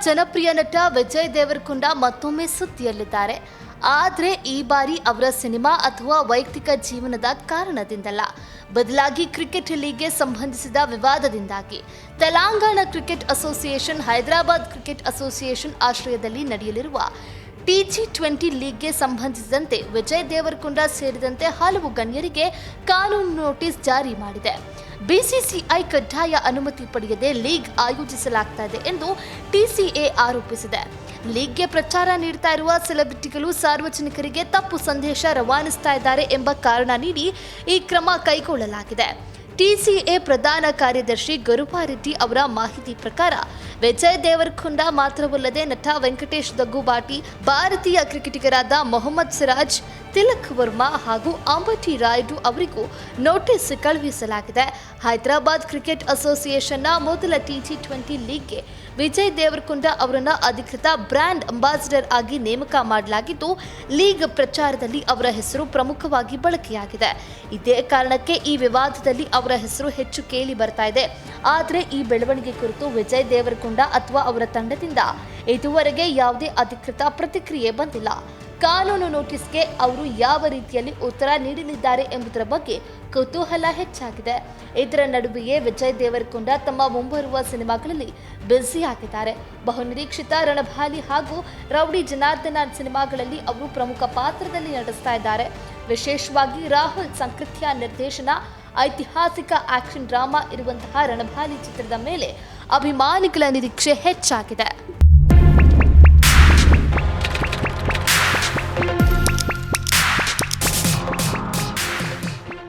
ಜನಪ್ರಿಯ ನಟ ವಿಜಯ್ ದೇವರಕೊಂಡ ಮತ್ತೊಮ್ಮೆ ಸುದ್ದಿಯಲ್ಲಿದ್ದಾರೆ. ಆದರೆ ಈ ಬಾರಿ ಅವರ ಸಿನಿಮಾ ಅಥವಾ ವೈಯಕ್ತಿಕ ಜೀವನದ ಕಾರಣದಿಂದಲ್ಲ, ಬದಲಾಗಿ ಕ್ರಿಕೆಟ್ ಲೀಗ್ಗೆ ಸಂಬಂಧಿಸಿದ ವಿವಾದದಿಂದಾಗಿ. Telangana cricket association, Hyderabad cricket association ಆಶ್ರಯದಲ್ಲಿ ನಡೆಯಲಿರುವ T20 ಲೀಗ್ಗೆ ಸಂಬಂಧಿಸಿದಂತೆ ವಿಜಯ್ ದೇವರಕೊಂಡ ಸೇರಿದಂತೆ ಹಲವು ಗಣ್ಯರಿಗೆ ಕಾನೂನು ನೋಟಿಸ್ ಜಾರಿ ಮಾಡಿದೆ. ಬಿಸಿಸಿಐ ಕಡ್ಡಾಯ ಅನುಮತಿ ಪಡೆಯದೆ ಲೀಗ್ ಆಯೋಜಿಸಲಾಗ್ತಾ ಇದೆ ಎಂದು TCA ಆರೋಪಿಸಿದೆ. ಲೀಗ್ಗೆ ಪ್ರಚಾರ ನೀಡ್ತಾ ಇರುವ ಸೆಲೆಬ್ರಿಟಿಗಳು ಸಾರ್ವಜನಿಕರಿಗೆ ತಪ್ಪು ಸಂದೇಶ ರವಾನಿಸ್ತಾ ಇದ್ದಾರೆ ಎಂಬ ಕಾರಣ ನೀಡಿ ಈ ಕ್ರಮ ಕೈಗೊಳ್ಳಲಾಗಿದೆ. TCA ಪ್ರಧಾನ ಕಾರ್ಯದರ್ಶಿ ಗುರುಪಾರೆಡ್ಡಿ ಅವರ ಮಾಹಿತಿ ಪ್ರಕಾರ ವಿಜಯ್ ದೇವರಕೊಂಡ ಮಾತ್ರವಲ್ಲದೆ ನಟ ವೆಂಕಟೇಶ್ ದಗ್ಗುಬಾಟಿ, ಭಾರತೀಯ ಕ್ರಿಕೆಟಿಗರಾದ ಮೊಹಮ್ಮದ್ ಸಿರಾಜ್, ತಿಲಕ್ ವರ್ಮಾ ಹಾಗೂ ಅಂಬಟಿ ರಾಯುಡು ಅವರಿಗೂ ನೋಟಿಸ್ ಕಳುಹಿಸಲಾಗಿದೆ. ಹೈದರಾಬಾದ್ ಕ್ರಿಕೆಟ್ ಅಸೋಸಿಯೇಷನ್ನ ಮೊದಲ T20 ಲೀಗ್ಗೆ ವಿಜಯ್ ದೇವರಕೊಂಡ ಅವರನ್ನು ಅಧಿಕೃತ ಬ್ರ್ಯಾಂಡ್ ಅಂಬಾಸಿಡರ್ ಆಗಿ ನೇಮಕ ಮಾಡಲಾಗಿದ್ದು, ಲೀಗ್ ಪ್ರಚಾರದಲ್ಲಿ ಅವರ ಹೆಸರು ಪ್ರಮುಖವಾಗಿ ಬಳಕೆಯಾಗಿದೆ. ಇದೇ ಕಾರಣಕ್ಕೆ ಈ ವಿವಾದದಲ್ಲಿ ಅವರ ಹೆಸರು ಹೆಚ್ಚು ಕೇಳಿ ಬರ್ತಾ ಇದೆ. ಆದರೆ ಈ ಬೆಳವಣಿಗೆ ಕುರಿತು ವಿಜಯ್ ದೇವರಕೊಂಡ ಅಥವಾ ಅವರ ತಂಡದಿಂದ ಇದುವರೆಗೆ ಯಾವುದೇ ಅಧಿಕೃತ ಪ್ರತಿಕ್ರಿಯೆ ಬಂದಿಲ್ಲ. ಕಾನೂನು ನೋಟಿಸ್ಗೆ ಅವರು ಯಾವ ರೀತಿಯಲ್ಲಿ ಉತ್ತರ ನೀಡಲಿದ್ದಾರೆ ಎಂಬುದರ ಬಗ್ಗೆ ಕುತೂಹಲ ಹೆಚ್ಚಾಗಿದೆ. ಇದರ ನಡುವೆಯೇ ವಿಜಯ್ ದೇವರಕೊಂಡ ತಮ್ಮ ಮುಂಬರುವ ಸಿನಿಮಾಗಳಲ್ಲಿ ಬ್ಯುಸಿಯಾಗಿದ್ದಾರೆ. ಬಹುನಿರೀಕ್ಷಿತ ರಣಭಾಲಿ ಹಾಗೂ ರೌಡಿ ಜನಾರ್ದನ ಸಿನಿಮಾಗಳಲ್ಲಿ ಅವರು ಪ್ರಮುಖ ಪಾತ್ರದಲ್ಲಿ ನಟಿಸ್ತಾ ಇದ್ದಾರೆ. ವಿಶೇಷವಾಗಿ ರಾಹುಲ್ ಸಂಕೃತ್ಯ ನಿರ್ದೇಶನ ಐತಿಹಾಸಿಕ ಆಕ್ಷನ್ ಡ್ರಾಮಾ ಇರುವಂತಹ ರಣಭಾಲಿ ಚಿತ್ರದ ಮೇಲೆ ಅಭಿಮಾನಿಗಳ ನಿರೀಕ್ಷೆ ಹೆಚ್ಚಾಗಿದೆ.